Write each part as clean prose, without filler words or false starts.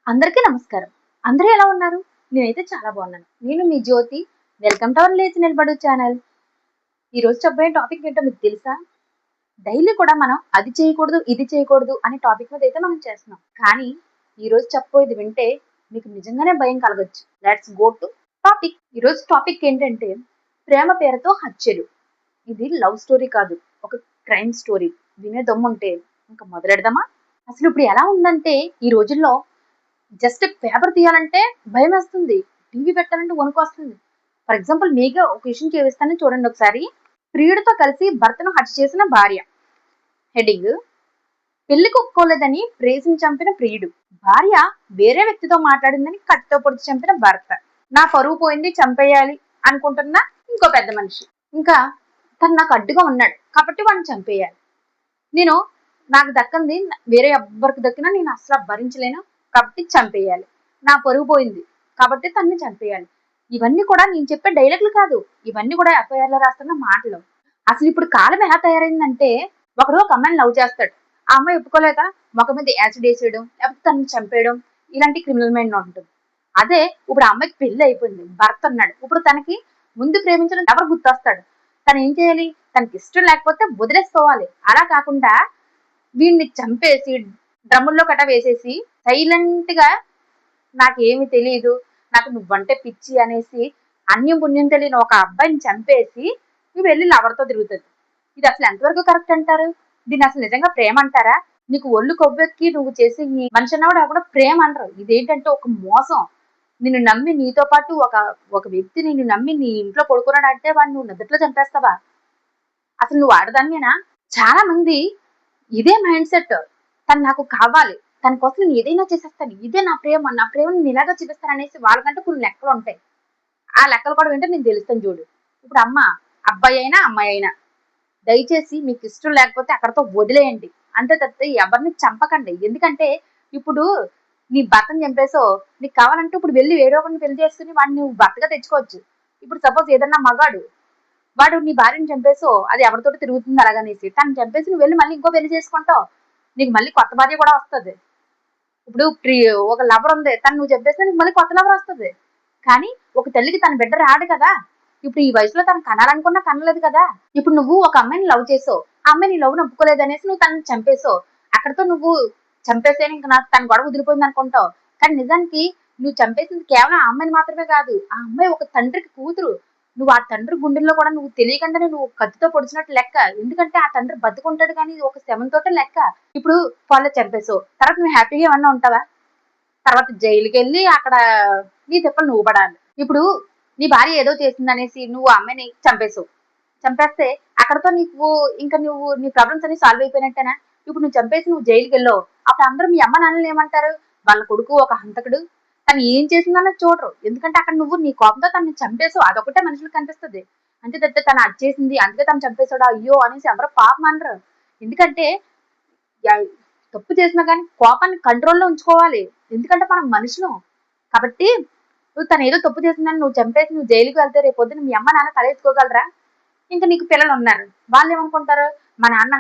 అందరికీ నమస్కారం. అందరూ ఎలా ఉన్నారు? నేనైతే చాలా బాగున్నాను. నేను మీ జ్యోతి. వెల్కమ్ టు అవర్ లేచి నిలబడు ఛానల్. ఈరోజు చెప్పబోయే టాపిక్ ఏంటో మీకు తెలుసా? డైలీ కూడా మనం అది చేయకూడదు, ఇది చేయకూడదు అనే టాపిక్ మీద అయితే మనం చేస్తున్నాం. కానీ ఈరోజు చెప్పబోయేది వింటే మీకు నిజంగానే భయం కలగొచ్చు. Let's go to topic. ఈరోజు టాపిక్ ఏంటంటే ప్రేమ పేరుతో హత్యలు. ఇది లవ్ స్టోరీ కాదు. ఒక క్రైమ్ స్టోరీ. వినే దమ్ముంటే ఇంకా మొదలెడదామా? అసలు ఇప్పుడు ఎలా ఉందంటే ఈ రోజుల్లో జస్ట్ పేపర్ తీయాలంటే భయమేస్తుంది. టీవీ పెట్టాలంటే వణుకొస్తుంది. ఫర్ ఎగ్జాంపుల్ మీకే ఒక విషయం చూపిస్తాను చూడండి ఒకసారి. ప్రియుడితో కలిసి భర్తను హత్య చేసిన భార్య. హెడ్డింగ్: పెళ్లికి ఒప్పుకోలేదని ప్రేయసిని చంపిన ప్రియుడు. భార్య వేరే వ్యక్తితో మాట్లాడిందని కత్తితో పొడిచి చంపిన భర్త. నా పరువు పోయింది, చంపేయాలి అనుకుంటున్న ఇంకో పెద్ద మనిషి. ఇంకా తను నాకు అడ్డుగా ఉన్నాడు కాబట్టి వాడిని చంపేయాలి. నేను నాకు దక్కంది వేరే ఎవ్వరికి దక్కినా నేను అసలు భరించలేను కాబట్టి చంపేయాలి. నా పరువు పోయింది కాబట్టి తన్ని చంపేయాలి. ఇవన్నీ కూడా నేను చెప్పే డైలాగులు కాదు. ఇవన్నీ కూడా ఎఫ్ఐఆర్ లో రాస్తున్న మాటలు. అసలు ఇప్పుడు కాలం ఎలా తయారైందంటే ఒకడు ఒక అమ్మాయిని లవ్ చేస్తాడు. ఆ అమ్మాయి ఒప్పుకోలేక మొఖం మీద యాసిడ్ వేసేయడం, లేకపోతే తనని చంపేయడం, ఇలాంటి క్రిమినల్ మైండ్ ఉంటుంది. అదే ఇప్పుడు ఆ అమ్మాయికి పెళ్లి అయిపోయింది, భర్త ఉన్నాడు. ఇప్పుడు తనకి ముందు ప్రేమించడం ఎవరు గుర్తొస్తాడు? తను ఏం చేయాలి? తనకి ఇష్టం లేకపోతే వదిలేసుకోవాలి. అలా కాకుండా వీడిని చంపేసి డ్రమ్ముల్లో కట్ట వేసేసి సైలెంట్ గా నాకేమి తెలియదు, నాకు నువ్వంటే పిచ్చి అనేసి అన్యం పుణ్యం తెలియని ఒక అబ్బాయిని చంపేసి నువ్వు వెళ్ళి లవర్తో తిరుగుతుంది. ఇది అసలు ఎంతవరకు కరెక్ట్ అంటారు? దీన్ని అసలు నిజంగా ప్రేమ అంటారా? నీకు ఒళ్ళు కొవ్వెక్కి నువ్వు చేసే ఈ మనిషి అన్నవాడు కూడా ప్రేమ అంటారు. ఇదేంటంటే ఒక మోసం. నిన్ను నమ్మి నీతో పాటు ఒక ఒక వ్యక్తి నిన్ను నమ్మి నీ ఇంట్లో పడుకున్నాడు అంటే వాడిని నువ్వు నిద్రలో చంపేస్తావా? అసలు నువ్వు ఆడదానివేనా? చాలా మంది ఇదే మైండ్ సెట్. తను నాకు కావాలి, తన కోసం నేను ఏదైనా చేసేస్తాను, ఇదే నా ప్రేమ, నా ప్రేమను నేను ఇలాగా చూపిస్తాను అనేసి వాళ్ళకంటే కొన్ని లెక్కలు ఉంటాయి. ఆ లెక్కలు కూడా వింటే నేను తెలుస్తాను చూడు. ఇప్పుడు అబ్బాయి అయినా అమ్మాయి అయినా దయచేసి మీకు ఇష్టం లేకపోతే అక్కడతో వదిలేయండి. అంతే తప్పితే ఎవరిని చంపకండి. ఎందుకంటే ఇప్పుడు నీ భర్తను చంపేసో నీకు కావాలంటే ఇప్పుడు వెళ్ళి వేరే ఒకరిని పెళ్లి చేసుకుని వాడిని నువ్వు భర్తగా తెచ్చుకోవచ్చు. ఇప్పుడు సపోజ్ ఏదన్నా మగాడు వాడు నీ భార్యను చంపేసో అది ఎవరితోటి తిరుగుతుంది అలాగనేసి తను చంపేసి నువ్వు వెళ్ళి మళ్ళీ ఇంకో పెళ్లి చేసుకుంటావు. నీకు మళ్ళీ కొత్త భార్య కూడా వస్తుంది. ఇప్పుడు ఒక లవర్ ఉంది, తను నువ్వు చంపేస్తే నీకు మళ్ళీ కొత్త లవర్ వస్తుంది. కానీ ఒక తల్లికి తన బిడ్డ రాడు కదా. ఇప్పుడు ఈ వయసులో తను కనాలనుకున్నా కనలేదు కదా. ఇప్పుడు నువ్వు ఒక అమ్మాయిని లవ్ చేసావు, ఆ అమ్మాయి నీ లవ్ ఒప్పుకోలేదు అనేసి నువ్వు తనని చంపేసావు. అక్కడతో నువ్వు చంపేస్తే ఇంకా నాకు తన గొడవ వదిలిపోయింది అనుకుంటావు. కానీ నిజానికి నువ్వు చంపేసింది కేవలం ఆ అమ్మాయిని మాత్రమే కాదు, ఆ అమ్మాయి ఒక తండ్రికి కూతురు. నువ్వు ఆ తండ్రి గుండెల్లో కూడా నువ్వు తెలియకుండానే నువ్వు కత్తితో పొడిచినట్టు లెక్క. ఎందుకంటే ఆ తండ్రి బతుకుంటాడు కానీ ఒక శవంతోటే లెక్క. ఇప్పుడు వాళ్ళు చంపేసావు, తర్వాత నువ్వు హ్యాపీగా ఏమన్నా ఉంటావా? తర్వాత జైలుకి వెళ్ళి అక్కడ నీ తిప్పలు నువ్వు పడాలి. ఇప్పుడు నీ భార్య ఏదో చేసింది అనేసి నువ్వు ఆ అమ్మాయిని చంపేసావు. చంపేస్తే అక్కడతో నీకు ఇంకా నువ్వు నీ ప్రాబ్లమ్స్ అన్ని సాల్వ్ అయిపోయినట్టేనా? ఇప్పుడు నువ్వు చంపేసి నువ్వు జైలుకి వెళ్ళావు. అప్పుడు అందరూ మీ అమ్మ నాన్నలు ఏమంటారు? వాళ్ళ కొడుకు ఒక హంతకుడు, తను ఏం చేసిందన్నది చూడరు. ఎందుకంటే అక్కడ నువ్వు నీ కోపంతో తనని చంపేసావు. అదొకటే మనుషులకు కనిపిస్తుంది. అంతే తప్పితే తను అది చేసింది అందుకే తను చంపేశాడు అయ్యో అనేసి ఎవరో పాపం అనరు. ఎందుకంటే తప్పు చేసినా కానీ కోపాన్ని కంట్రోల్లో ఉంచుకోవాలి. ఎందుకంటే మనం మనుషులం కాబట్టి. నువ్వు తను ఏదో తప్పు చేసిందని నువ్వు చంపేసి నువ్వు జైలుకి వెళ్తే రేపు పొద్దున మీ అమ్మ నాన్న తలెత్తుకోగలరా? ఇంకా నీకు పిల్లలు ఉన్నారు, వాళ్ళు ఏమనుకుంటారు? మా నాన్న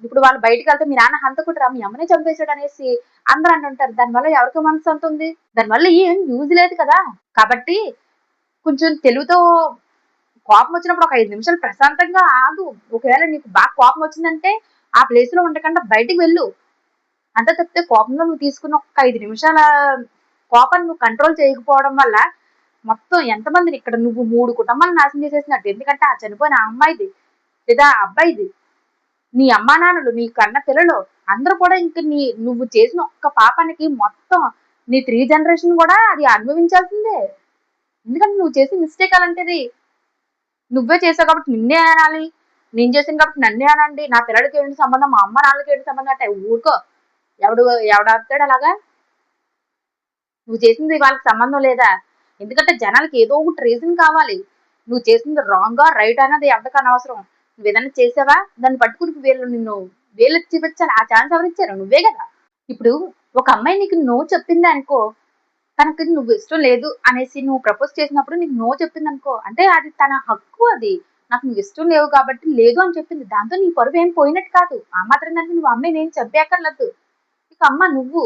ఇప్పుడు వాళ్ళు బయటకు వెళ్తే మీ నాన్న హంతకుడురా, మీ అమ్మనే చంపేశాడు అనేసి అందరూ అంటుంటారు. దానివల్ల ఎవరికి మనసు ఉంటుంది? దానివల్ల ఏం యూజ్ లేదు కదా. కాబట్టి కొంచెం తెలుగుతో కోపం వచ్చినప్పుడు ఒక 5 నిమిషాలు ప్రశాంతంగా ఆగు. ఒకవేళ నీకు బాగా కోపం వచ్చిందంటే ఆ ప్లేస్ లో ఉండకుండా బయటికి వెళ్ళు. అంతే తప్పితే కోపంలో నువ్వు తీసుకున్న ఒక 5 నిమిషాల కోపాన్ని నువ్వు కంట్రోల్ చేయకపోవడం వల్ల మొత్తం ఎంతమందిని ఇక్కడ నువ్వు 3 కుటుంబాలను నాశనం చేసేసినట్టు. ఎందుకంటే ఆ చనిపోయిన అమ్మాయిది లేదా అబ్బాయిది, నీ అమ్మా నాన్నలు, నీ కన్న పిల్లలు అందరూ కూడా ఇంక నువ్వు చేసిన ఒక్క పాపానికి మొత్తం నీ 3 జనరేషన్ కూడా అది అనుభవించాల్సిందే. ఎందుకంటే నువ్వు చేసే మిస్టేక్ అలాంటిది. నువ్వే చేసావు కాబట్టి నిన్నే అనాలి, నేను చేసాను కాబట్టి నన్నే అనండి, నా పిల్లలకి ఏంటి సంబంధం, మా అమ్మ నాన్నలకి ఏంటి సంబంధం అంటే ఊరుకో. ఎవడాపుతాడు అలాగా? నువ్వు చేసింది వాళ్ళకి సంబంధం లేదా? ఎందుకంటే జనాలకి ఏదో ఒకటి రీజన్ కావాలి. నువ్వు చేసింది రాంగా రైట్ అన్నది ఎవరికి అనవసరం. నువ్వు ఏదైనా చేసావా దాన్ని పట్టుకుని నిన్ను వేలెత్తి చూపించాలి. ఆ ఛాన్స్ ఎవరు ఇచ్చారు? నువ్వే కదా. ఇప్పుడు ఒక అమ్మాయి నీకు నో చెప్పింది అనుకో, తనకి నువ్వు ఇష్టం లేదు అనేసి నువ్వు ప్రపోజ్ చేసినప్పుడు నీకు నో చెప్పింది అనుకో, అంటే అది తన హక్కు. అది నాకు నువ్వు ఇష్టం లేవు కాబట్టి లేదు అని చెప్పింది. దాంతో నీ పరువు ఏం పోయినట్టు కాదు. ఆ మాత్రం దానికి నువ్వు అమ్మాయి నేను చంపేయక్కర్లేదు. ఇక అమ్మ నువ్వు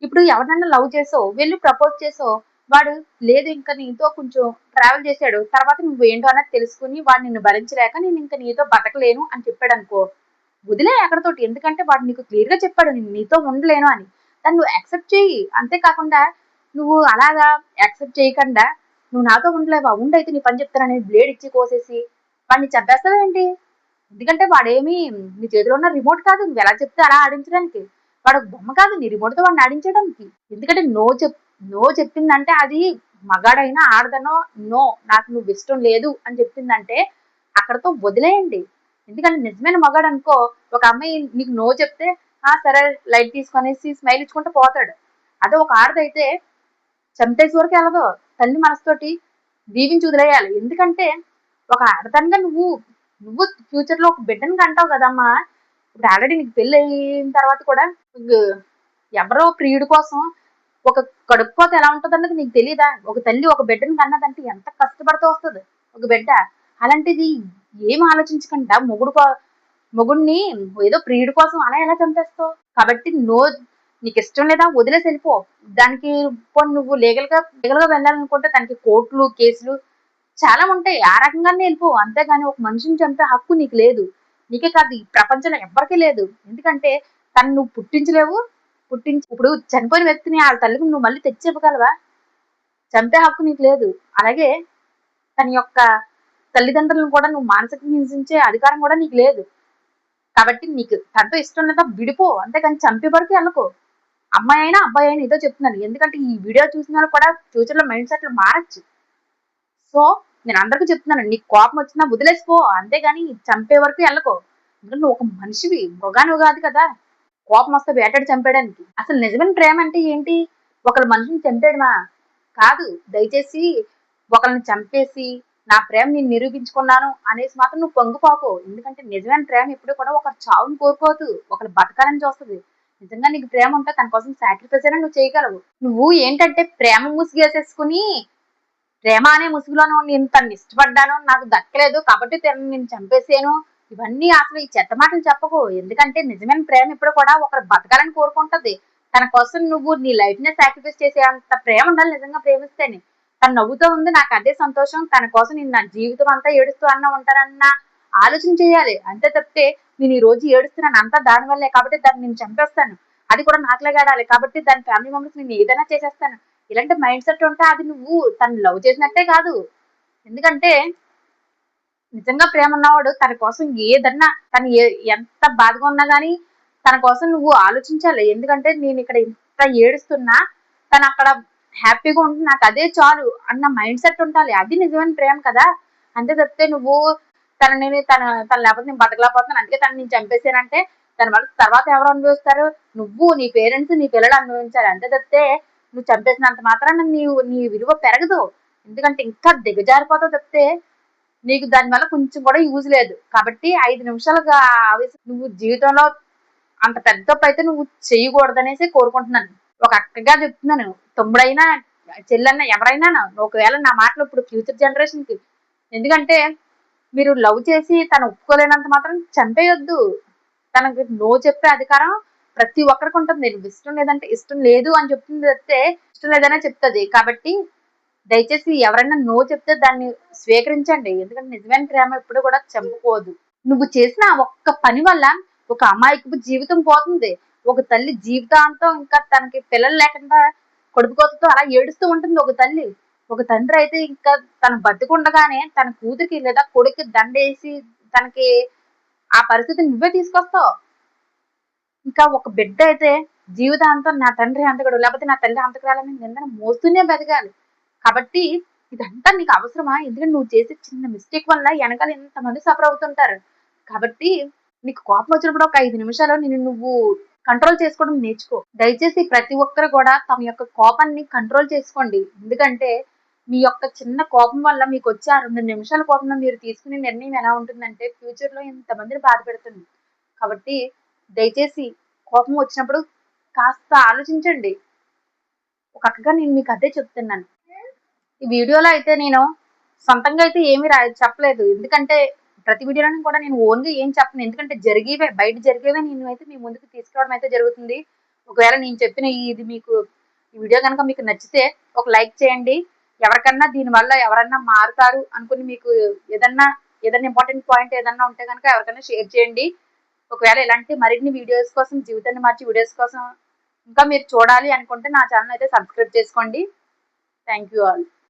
ఇప్పుడు ఎవరినైనా లవ్ చేసో వెళ్ళి ప్రపోజ్ చేసో వాడు లేదు ఇంకా నీతో కొంచెం ట్రావెల్ చేశాడు, తర్వాత నువ్వేంటో అన్నది తెలుసుకుని వాడు నిన్ను భరించలేక నేను ఇంకా నీతో బతకలేను అని చెప్పాడు అనుకో, వదిలే అక్కడతోటి. ఎందుకంటే వాడు నీకు క్లియర్ గా చెప్పాడు నేను నీతో ఉండలేను అని. దాన్ని నువ్వు యాక్సెప్ట్ చెయ్యి. అంతేకాకుండా నువ్వు అలాగా యాక్సెప్ట్ చేయకుండా నువ్వు నాతో ఉండలేవా, ఉండైతే నీ పని చెప్తానని బ్లేడ్ ఇచ్చి కోసేసి వాడిని చంపేస్తావేంటి? ఎందుకంటే వాడేమి నీ చేతిలో ఉన్న రిమోట్ కాదు నువ్వు ఎలా చెప్తే అలా ఆడించడానికి. వాడు ఒక బొమ్మ కాదు నీ రిమోట్ తో వాడిని ఆడించడానికి. ఎందుకంటే నో చెప్పిందంటే అది మగాడైనా ఆడదనో నో నాకు నువ్వు ఇష్టం లేదు అని చెప్పిందంటే అక్కడతో వదిలేయండి. ఎందుకంటే నిజమైన మగాడు అనుకో, ఒక అమ్మాయి నీకు నో చెప్తే సరే లైట్ తీసుకొనేసి స్మైల్ ఇచ్చుకుంటూ పోతాడు. అదే ఒక ఆడదైతే చంపేసి వరకు వెళ్ళదు, తల్లి మనసుతోటి దీవించి వదిలేయాలి. ఎందుకంటే ఒక ఆడదానిగా నువ్వు నువ్వు ఫ్యూచర్ లో ఒక బిడ్డని కంటావు కదమ్మా. ఇప్పుడు ఆల్రెడీ నీకు పెళ్లి అయిన తర్వాత కూడా ఎవరో ప్రియుడి కోసం ఒక కడుపు కోత ఎలా ఉంటుంది అన్నది నీకు తెలియదా? ఒక తల్లి ఒక బిడ్డని కన్నదంటే ఎంత కష్టపడుతూ వస్తుంది ఒక బిడ్డ. అలాంటిది ఏం ఆలోచించకుండా మొగుడిని ఏదో ప్రియుడి కోసం అలా ఎలా చంపేస్తావు? కాబట్టి నీకు ఇష్టం లేదా వదిలేసి వెళ్ళిపో. దానికి నువ్వు లీగల్ గా వెళ్ళాలనుకుంటే దానికి కోర్టులు కేసులు చాలా ఉంటాయి, ఆ రకంగానే వెళ్ళిపో. అంతేగాని ఒక మనిషిని చంపే హక్కు నీకు లేదు. నీకే కాదు ఈ ప్రపంచంలో ఎవ్వరికీ లేదు. ఎందుకంటే తను నువ్వు పుట్టించలేవు. ఇప్పుడు చనిపోయిన వ్యక్తిని వాళ్ళ తల్లికి నువ్వు మళ్ళీ తెచ్చి ఇవ్వగలవా? చంపే హక్కు నీకు లేదు. అలాగే తన యొక్క తల్లిదండ్రులను కూడా నువ్వు మానసికంగా హింసించే అధికారం కూడా నీకు లేదు. కాబట్టి నీకు తనతో ఇష్టం లేదా విడిపో, అంతేకాని చంపే వరకు వెళ్ళకో. అమ్మాయి అయినా అబ్బాయి అయినా ఇదో చెప్తున్నాను. ఎందుకంటే ఈ వీడియో చూసిన వాళ్ళు కూడా ఫ్యూచర్ లో మైండ్ సెట్లు మారచ్చు. సో నేను అందరికీ చెప్తున్నాను, నీకు కోపం వచ్చినా వదిలేసిపో, అంతేగాని చంపే వరకు వెళ్ళకో. ఎందుకంటే నువ్వు ఒక మనిషివి, మృగానివి కాదు కదా కోపం వస్తే వేటాడి చంపేయడానికి. అసలు నిజమైన ప్రేమ అంటే ఏంటి? ఒకళ్ళ మనిషిని చంపేయడమా? కాదు. దయచేసి ఒకరిని చంపేసి నా ప్రేమ నేను నిరూపించుకున్నాను అనేసి మాత్రం నువ్వు పొంగిపోకు. ఎందుకంటే నిజమైన ప్రేమ ఎప్పుడు కూడా ఒకరి చావుని కోరుకోదు, ఒకరు బతకాలని చూస్తుంది. నిజంగా నీకు ప్రేమ ఉంటే తన కోసం సాక్రిఫైస్ అయినా నువ్వు చేయగలవు. నువ్వు ఏంటంటే ప్రేమ ముసుగేసేసుకుని ప్రేమ అనే ముసుగులోనూ నేను తను ఇష్టపడ్డాను నాకు దక్కలేదు కాబట్టి నేను చంపేసాను, ఇవన్నీ అసలు ఈ చెత్త మాటలు చెప్పకు. ఎందుకంటే నిజమైన ప్రేమ ఇప్పుడు కూడా ఒకరు బతకాలని కోరుకుంటది. తన కోసం నువ్వు నీ లైఫ్ నే సాక్రిఫైస్ చేసే అంత ప్రేమ ఉండాలి నిజంగా ప్రేమిస్తేనే. తను నవ్వుతూ ఉంది నాకు అదే సంతోషం, తన కోసం నేను నా జీవితం అంతా ఏడుస్తూ ఉంటానన్న ఆలోచన చేయాలి. అంతే తప్పితే నేను ఈ రోజు ఏడుస్తున్నాను అంతా దాని వల్లే కాబట్టి దాన్ని నేను చంపేస్తాను, అది కూడా నాకులాగా ఆడాలి కాబట్టి దాని ఫ్యామిలీ మెంబర్స్ నేను ఏదైనా చేసేస్తాను, ఇలాంటి మైండ్ సెట్ ఉంటే అది నువ్వు తను లవ్ చేసినట్టే కాదు. ఎందుకంటే నిజంగా ప్రేమ ఉన్నవాడు తన కోసం ఏదన్నా తను ఎంత బాధగా ఉన్నా గానీ తన కోసం నువ్వు ఆలోచించాలి. ఎందుకంటే నేను ఇక్కడ ఇంత ఏడుస్తున్నా తను అక్కడ హ్యాపీగా ఉంటుంది నాకు అదే చాలు అన్న మైండ్ సెట్ ఉండాలి. అది నిజమైన ప్రేమ కదా. అంతే తప్పితే నువ్వు తన లేకపోతే నేను బతకలేకపోతున్నాను అందుకే తను నేను చంపేసానంటే దాని వల్ల తర్వాత ఎవరు అనుభవిస్తారు? నువ్వు, నీ పేరెంట్స్, నీ పిల్లలు అనుభవించాలి. అంతే తప్పితే నువ్వు చంపేసినంత మాత్రాన నీ విలువ పెరగదు. ఎందుకంటే ఇంకా దిగజారిపోతావు తప్పితే నీకు దానివల్ల కొంచెం కూడా యూజ్ లేదు. కాబట్టి 5 నిమిషాలుగా ఆవేశం నువ్వు జీవితంలో అంత పెద్ద తప్పు అయితే నువ్వు చేయకూడదనేసి కోరుకుంటున్నాను. ఒక అక్కగా చెప్తున్నాను, తమ్ముడైనా చెల్లెన్నా ఎవరైనా ఒకవేళ నా మాటలు ఇప్పుడు ఫ్యూచర్ జనరేషన్ కి, ఎందుకంటే మీరు లవ్ చేసి తను ఒప్పుకోలేనంత మాత్రం చంపేయొద్దు. తనకి నో చెప్పే అధికారం ప్రతి ఒక్కరికి ఉంటుంది. నేను ఇష్టం లేదంటే ఇష్టం లేదు అని చెప్తుంది తప్పితే ఇష్టం లేదనే చెప్తుంది. కాబట్టి దయచేసి ఎవరైనా నో చెప్తే దాన్ని స్వీకరించండి. ఎందుకంటే నిజమైన ప్రేమ ఎప్పుడు కూడా చంపుకోదు. నువ్వు చేసిన ఒక్క పని వల్ల ఒక అమాయకపు జీవితం పోతుంది. ఒక తల్లి జీవితాంతం ఇంకా తనకి పిల్లలు లేకుండా కడుపుకోతతో అలా ఏడుస్తూ ఉంటుంది ఒక తల్లి. ఒక తండ్రి అయితే ఇంకా తను బతికుండగానే తన కూతురికి లేదా కొడుక్కి దండేసి తనకి ఆ పరిస్థితి నువ్వే తీసుకొస్తావు. ఇంకా ఒక బిడ్డ అయితే జీవితాంతం నా తండ్రి హంతకుడు లేకపోతే నా తల్లి హంతకురాలని నిందన మోస్తూనే బతకాలి. కాబట్టి ఇదంతా నీకు అవసరమా? ఎందుకంటే నువ్వు చేసే చిన్న మిస్టేక్ వల్ల వెనకాల ఎంతమంది సఫర్ అవుతుంటారు. కాబట్టి నీకు కోపం వచ్చినప్పుడు ఒక 5 నిమిషాలు నువ్వు కంట్రోల్ చేసుకోవడం నేర్చుకో. దయచేసి ప్రతి ఒక్కరు కూడా తమ యొక్క కోపాన్ని కంట్రోల్ చేసుకోండి. ఎందుకంటే మీ యొక్క చిన్న కోపం వల్ల మీకు వచ్చే ఆ 2 నిమిషాల కోపంలో మీరు తీసుకునే నిర్ణయం ఎలా ఉంటుందంటే ఫ్యూచర్ లో ఇంతమందిని బాధ పెడుతుంది. కాబట్టి దయచేసి కోపం వచ్చినప్పుడు కాస్త ఆలోచించండి. ఒక అక్కగా నేను మీకు అదే చెప్తున్నాను. ఈ వీడియోలో అయితే నేను సొంతంగా అయితే ఏమీ చెప్పలేదు. ఎందుకంటే ప్రతి వీడియోలో కూడా నేను ఓన్గా ఏం చెప్పను. ఎందుకంటే బయట జరిగేవే నేను అయితే మీ ముందుకు తీసుకురావడం అయితే జరుగుతుంది. ఒకవేళ నేను చెప్పిన ఇది మీకు ఈ వీడియో కనుక మీకు నచ్చితే ఒక లైక్ చేయండి. ఎవరికన్నా దీనివల్ల ఎవరన్నా మారుతారు అనుకుని మీకు ఏదన్నా ఇంపార్టెంట్ పాయింట్ ఏదన్నా ఉంటే కనుక ఎవరికైనా షేర్ చేయండి. ఒకవేళ ఇలాంటి మరిన్ని వీడియోస్ కోసం, జీవితాన్ని మార్చి వీడియోస్ కోసం ఇంకా మీరు చూడాలి అనుకుంటే నా ఛానల్ అయితే సబ్స్క్రైబ్ చేసుకోండి. Thank you all.